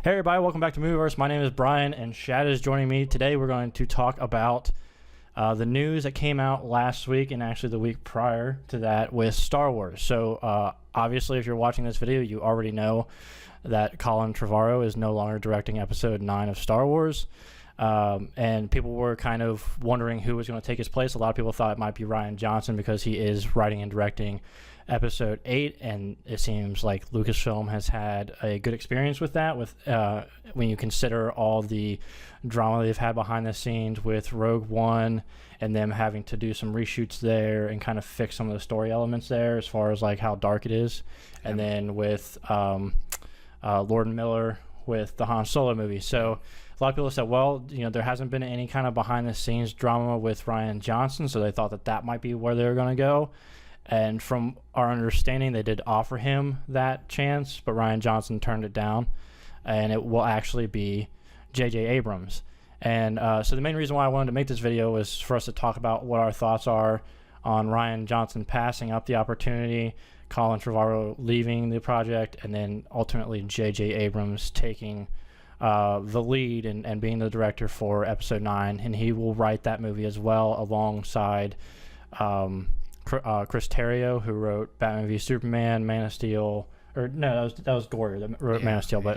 Hey everybody, welcome back to Movieverse. My name is Brian and Shad is joining me. Today we're going to talk about the news that came out last week and actually the week prior to that with Star Wars. So obviously if you're watching this video, you already know that Colin Trevorrow is no longer directing episode 9 of Star Wars. And people were kind of wondering who was going to take his place. A lot of people thought it might be Rian Johnson because he is writing and directing episode 8, and it seems like Lucasfilm has had a good experience with that, with when you consider all the drama they've had behind the scenes with Rogue One and them having to do some reshoots there and kind of fix some of the story elements there as far as like how dark it is. And then with Lord and Miller with the Han Solo movie. So a lot of people said, well, you know, there hasn't been any kind of behind the scenes drama with Rian Johnson, so they thought that that might be where they were going to go. And from our understanding, they did offer him that chance, but Rian Johnson turned it down, and it will actually be JJ Abrams. And so the main reason why I wanted to make this video was for us to talk about what our thoughts are on Rian Johnson passing up the opportunity, Colin Trevorrow leaving the project, and then ultimately JJ Abrams taking the lead and being the director for episode 9. And he will write that movie as well alongside Chris Terrio, who wrote Batman v Superman, Man of Steel, or no, that was Goyer that wrote Man of Steel, but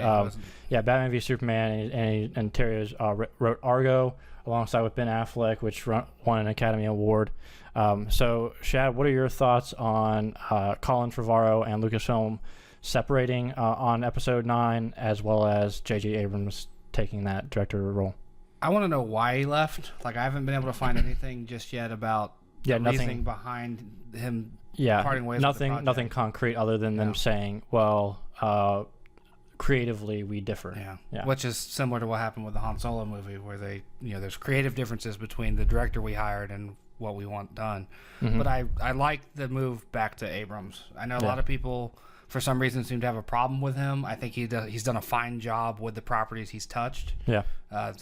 Batman v Superman, and Terrio's wrote Argo alongside with Ben Affleck, which won an Academy Award. So Shad, what are your thoughts on Colin Trevorrow and Lucasfilm separating on episode 9, as well as JJ Abrams taking that director role? I want to know why he left. Like, I haven't been able to find anything just yet about nothing behind him parting ways with the project. Nothing concrete other than them saying, well, creatively we differ. Yeah, which is similar to what happened with the Han Solo movie, where they, there's creative differences between the director we hired and what we want done. But I like the move back to Abrams. I know a lot of people for some reason seem to have a problem with him. I think he's done a fine job with the properties he's touched.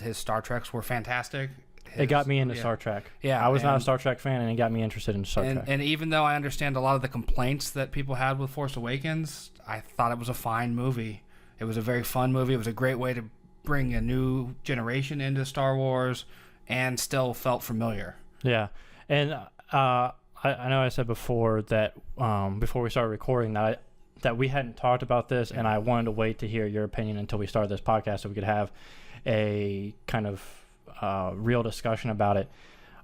His Star Treks were fantastic. It got me into Star Trek. I was not a Star Trek fan, and it got me interested in Star Trek. And even though I understand a lot of the complaints that people had with Force Awakens, I thought it was a fine movie. It was a very fun movie. It was a great way to bring a new generation into Star Wars and still felt familiar. Yeah. And I know I said before that before we started recording that we hadn't talked about this, and I wanted to wait to hear your opinion until we started this podcast so we could have a kind of real discussion about it.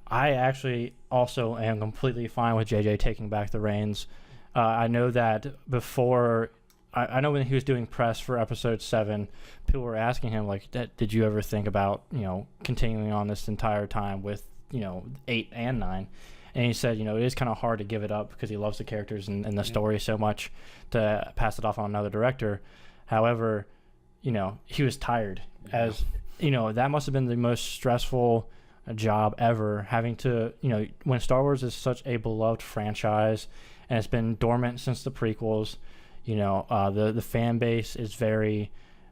I actually also am completely fine with JJ taking back the reins. I know that before, I know when he was doing press for episode 7, people were asking him like, did you ever think about, continuing on this entire time with, 8 and 9? And he said, it is kind of hard to give it up because he loves the characters and the story so much to pass it off on another director. However, he was tired. That must have been the most stressful job ever, having to, when Star Wars is such a beloved franchise and it's been dormant since the prequels, the fan base is very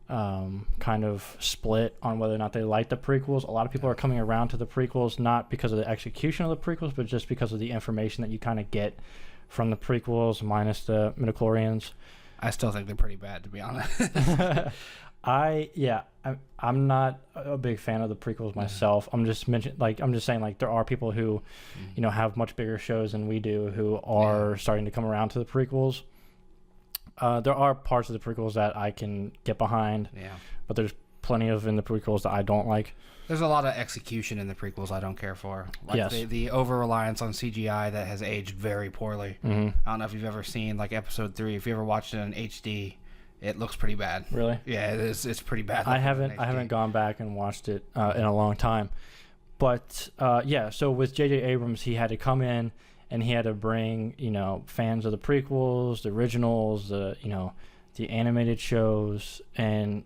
kind of split on whether or not they like the prequels. A lot of people are coming around to the prequels, not because of the execution of the prequels, but just because of the information that you kind of get from the prequels, minus the midichlorians. I still think they're pretty bad, to be honest. I'm not a big fan of the prequels myself. I'm just saying there are people who, have much bigger shows than we do who are starting to come around to the prequels. There are parts of the prequels that I can get behind, but there's plenty of in the prequels that I don't like. There's a lot of execution in the prequels I don't care for. The over-reliance on CGI that has aged very poorly. I don't know if you've ever seen episode 3. If you ever watched it in HD, it looks pretty bad. Really? Yeah, it is. It's pretty bad. I haven't gone back and watched it in a long time. But so with JJ Abrams, he had to come in and he had to bring fans of the prequels, the originals, the animated shows, and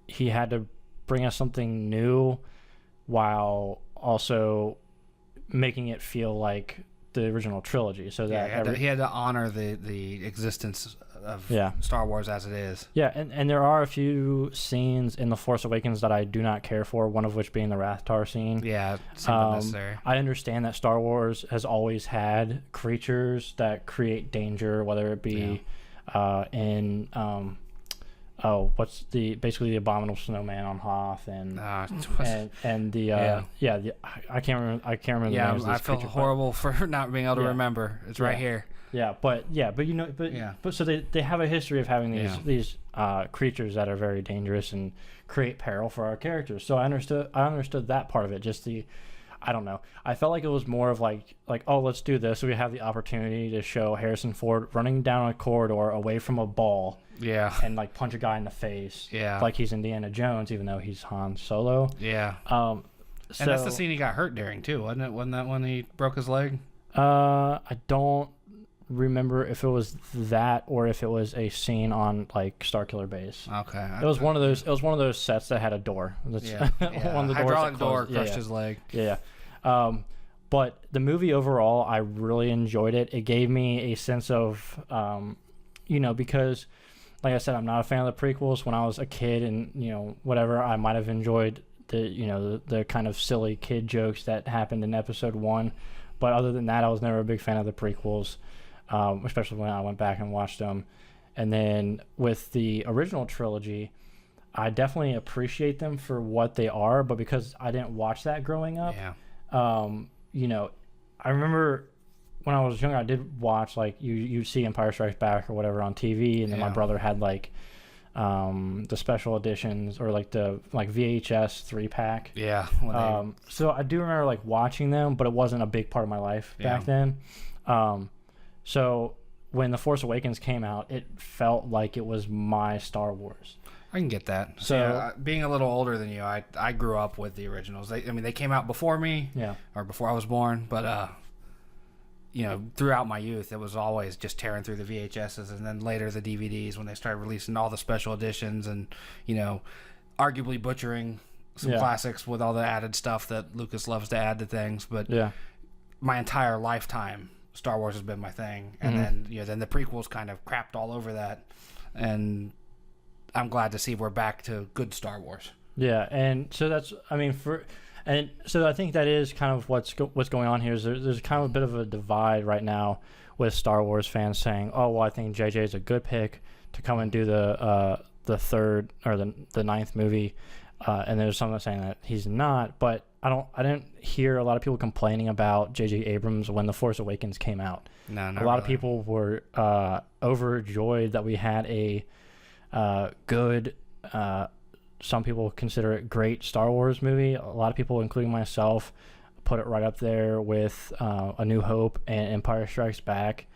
he had to bring us something new while also making it feel like the original trilogy. So that he had to honor the existence of Star Wars as it is. Yeah, and there are a few scenes in The Force Awakens that I do not care for, one of which being the Rathtar scene. Yeah, it's unnecessary. I understand that Star Wars has always had creatures that create danger, whether it be in what's basically the abominable snowman on Hoth and the I can't remember the names of I feel horrible for not being able to remember. It's right here. But so they have a history of having these creatures that are very dangerous and create peril for our characters. So I understood that part of it. Just I don't know. I felt like it was more of like oh, let's do this. So we have the opportunity to show Harrison Ford running down a corridor away from a ball. Yeah. And like punch a guy in the face. Yeah. Like he's Indiana Jones, even though he's Han Solo. Yeah. So, and that's the scene he got hurt during too, wasn't it? Wasn't that when he broke his leg? I don't remember if it was that or if it was a scene on like Starkiller Base. Okay. It was one of those. It was one of those sets that had a door. One of the hydraulic door crushed his leg. Yeah. But the movie overall, I really enjoyed it. It gave me a sense of, because, like I said, I'm not a fan of the prequels. When I was a kid, and whatever, I might have enjoyed the kind of silly kid jokes that happened in Episode 1. But other than that, I was never a big fan of the prequels, especially when I went back and watched them. And then with the original trilogy, I definitely appreciate them for what they are. But because I didn't watch that growing up, I remember when I was younger, I did watch like you see Empire Strikes Back or whatever on TV, and then my brother had like the special editions or like the VHS 3-pack. Yeah. So I do remember like watching them, but it wasn't a big part of my life back then. So when The Force Awakens came out, it felt like it was my Star Wars. I can get that. So being a little older than you, I grew up with the originals. They came out before me, or before I was born. But throughout my youth, it was always just tearing through the VHSs, and then later the DVDs when they started releasing all the special editions, and arguably butchering some classics with all the added stuff that Lucas loves to add to things. But my entire lifetime, Star Wars has been my thing, and then the prequels kind of crapped all over that, and I'm glad to see we're back to good Star Wars. Yeah, and so so I think that is kind of what's going on here. Is there's kind of a bit of a divide right now with Star Wars fans saying, "Oh, well, I think JJ is a good pick to come and do the third or the ninth movie," and there's some saying that he's not. But I didn't hear a lot of people complaining about JJ Abrams when The Force Awakens came out. No, not a lot really. of people were overjoyed that we had a good, some people consider it great Star Wars movie. A lot of people, including myself, put it right up there with A New Hope and Empire Strikes Back.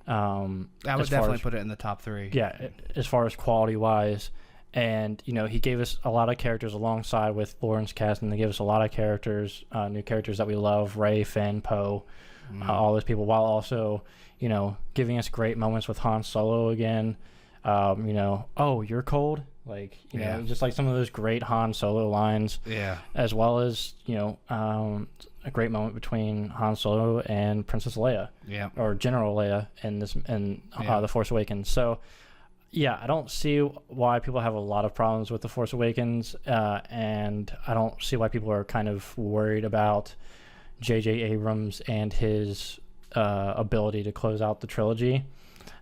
I would definitely put it in the top 3. Yeah, as far as quality wise. And he gave us a lot of characters alongside with Lawrence Kasdan. They gave us a lot of characters, new characters that we love: Rey, Finn, Poe, all those people, while also giving us great moments with Han Solo again. Oh, you're cold, just like some of those great Han Solo lines, as well as a great moment between Han Solo and Princess Leia, or General Leia in The Force Awakens. So I don't see why people have a lot of problems with The Force Awakens, and I don't see why people are kind of worried about JJ Abrams and his ability to close out the trilogy.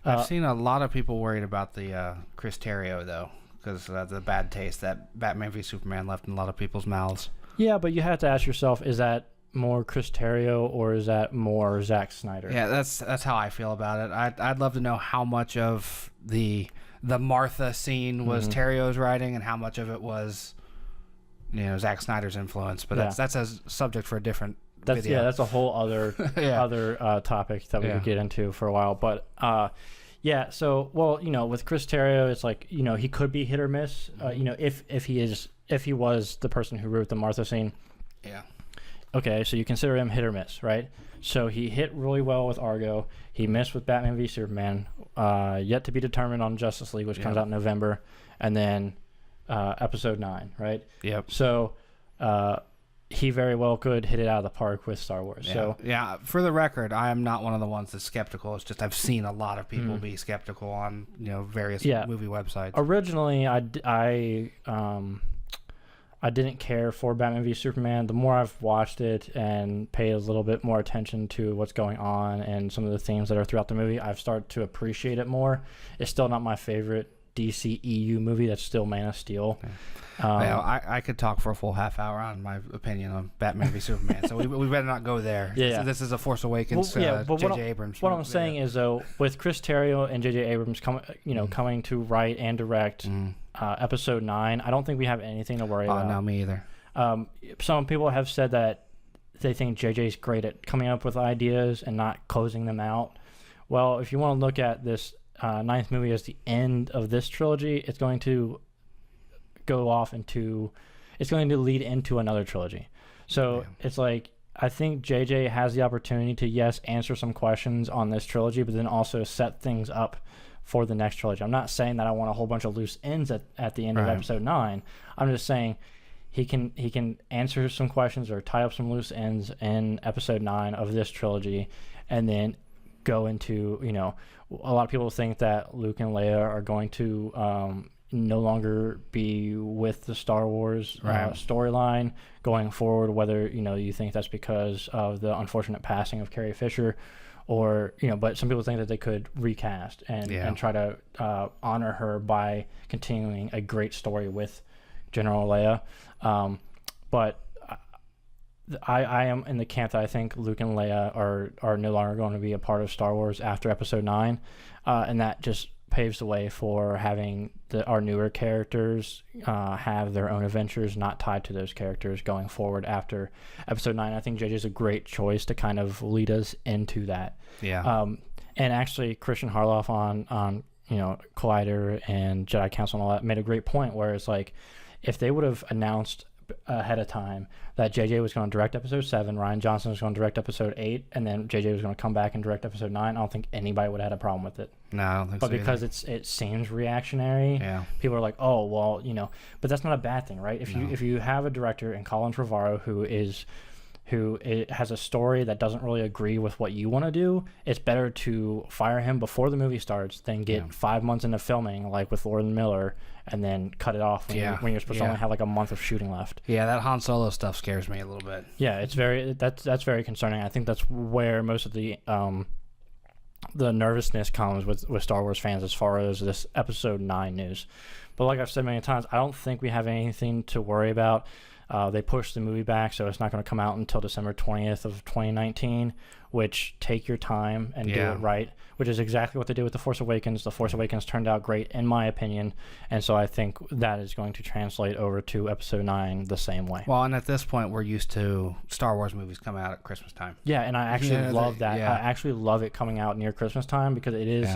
I've seen a lot of people worried about the Chris Terrio, though, because of the bad taste that Batman v Superman left in a lot of people's mouths. Yeah, but you have to ask yourself, is that more Chris Terrio or is that more Zack Snyder? Yeah, that's how I feel about it. I'd love to know how much of the Martha scene was Terrio's writing and how much of it was Zack Snyder's influence. But that's a subject for a different video. That's a whole other topic that we could get into for a while. But so with Chris Terrio, it's like he could be hit or miss. If he was the person who wrote the Martha scene. Yeah. Okay, so you consider him hit or miss, right? So he hit really well with Argo. He missed with Batman v Superman. Yet to be determined on Justice League, which comes out in November, and then Episode 9, right? Yep. So he very well could hit it out of the park with Star Wars. Yeah. So for the record, I am not one of the ones that's skeptical. It's just I've seen a lot of people be skeptical on various movie websites. Originally, I didn't care for Batman v Superman. The more I've watched it and paid a little bit more attention to what's going on and some of the themes that are throughout the movie, I've started to appreciate it more. It's still not my favorite DC EU movie that's still Man of Steel. Yeah. I could talk for a full half hour on my opinion on Batman v Superman, so we better not go there. Yeah. This is a Force Awakens. But JJ Abrams. What I'm saying is, though, with Chris Terrio and JJ Abrams coming to write and direct Episode 9, I don't think we have anything to worry about. No, me either. Some people have said that they think JJ's great at coming up with ideas and not closing them out. Well, if you want to look at this 9th movie as the end of this trilogy, it's going to lead into another trilogy. So it's like, I think JJ has the opportunity to, yes, answer some questions on this trilogy, but then also set things up for the next trilogy. I'm not saying that I want a whole bunch of loose ends at the end of Episode 9. I'm just saying he can answer some questions or tie up some loose ends in Episode 9 of this trilogy, and then go into, a lot of people think that Luke and Leia are going to no longer be with the Star Wars storyline going forward, whether you think that's because of the unfortunate passing of Carrie Fisher, or but some people think that they could recast and try to honor her by continuing a great story with General Leia. But I am in the camp that I think Luke and Leia are no longer going to be a part of Star Wars after Episode 9, and that just paves the way for having our newer characters have their own adventures, not tied to those characters going forward after Episode 9. I think JJ's a great choice to kind of lead us into that. Yeah. And actually, Christian Harloff on Collider and Jedi Council and all that made a great point where it's like, if they would have announced ahead of time that JJ was going to direct Episode 7, Rian Johnson was going to direct Episode 8, and then JJ was going to come back and direct Episode 9, I don't think anybody would have had a problem with it. No, I don't think but so because it seems reactionary, people are like, oh, well, but that's not a bad thing, right? If you have a director in Colin Trevorrow who has a story that doesn't really agree with what you want to do, it's better to fire him before the movie starts than get 5 months into filming, like with Lord and Miller, and then cut it off when you're supposed to only have like a month of shooting left. Yeah, that Han Solo stuff scares me a little bit. Yeah, it's that's very concerning. I think that's where most of the nervousness comes with Star Wars fans as far as this Episode 9 news. But like I've said many times, I don't think we have anything to worry about. They pushed the movie back, so it's not going to come out until December 20th of 2019, which take your time and do it right, which is exactly what they did with The Force Awakens. The Force Awakens turned out great, in my opinion, and so I think that is going to translate over to Episode 9 the same way. Well, and at this point, we're used to Star Wars movies coming out at Christmas time. Yeah, and I actually love that. I actually love it coming out near Christmas time because it is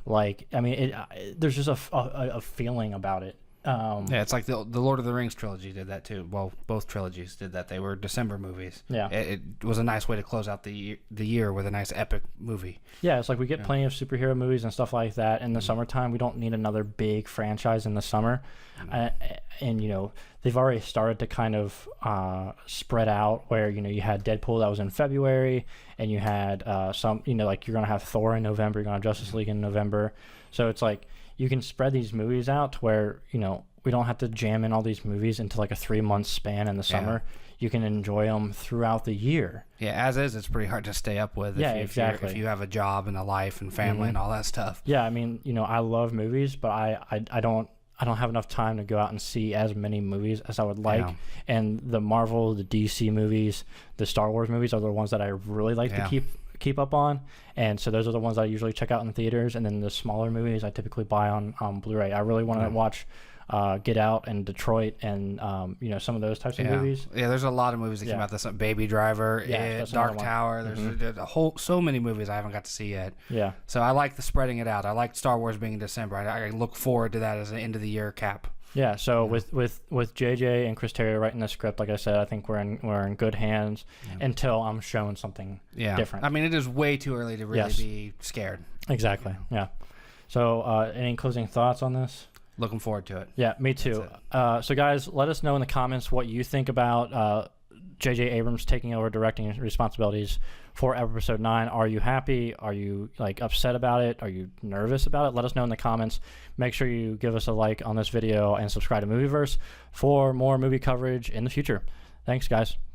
like, I mean, there's just a feeling about it. It's like the Lord of the Rings trilogy did that too. Well, both trilogies did that. They were December movies. Yeah, it was a nice way to close out the year with a nice epic movie. Yeah, it's like we get plenty of superhero movies and stuff like that in the summertime. We don't need another big franchise in the summer, and they've already started to kind of spread out where you had Deadpool that was in February, and you had some like you're gonna have Thor in November, you're gonna have Justice League in November, so it's like you can spread these movies out to where we don't have to jam in all these movies into like a 3-month span in the summer. You can enjoy them throughout the year. Yeah, as is, it's pretty hard to stay up with. Exactly. If you have a job and a life and family and all that stuff. Yeah, I mean, I love movies, but I don't have enough time to go out and see as many movies as I would like. Yeah. And the Marvel, the DC movies, the Star Wars movies are the ones that I really like to keep up on, and so those are the ones I usually check out in the theaters, and then the smaller movies I typically buy on Blu-ray. I really want to watch Get Out and Detroit and some of those types of movies. Yeah, there's a lot of movies that came out this Baby Driver, Dark Tower. There's so many movies I haven't got to see yet. Yeah. So I like the spreading it out. I like Star Wars being in December. I look forward to that as an end of the year cap. Yeah, so with JJ and Chris Terrio writing the script, like I said, I think we're in good hands until I'm shown something different. I mean, it is way too early to really be scared. Exactly. Yeah. So, any closing thoughts on this? Looking forward to it. Yeah, me too. So, guys, let us know in the comments what you think about JJ Abrams taking over directing responsibilities for Episode 9. Are you happy? Are you upset about it? Are you nervous about it? Let us know in the comments. Make sure you give us a like on this video and subscribe to Movieverse for more movie coverage in the future. Thanks, guys.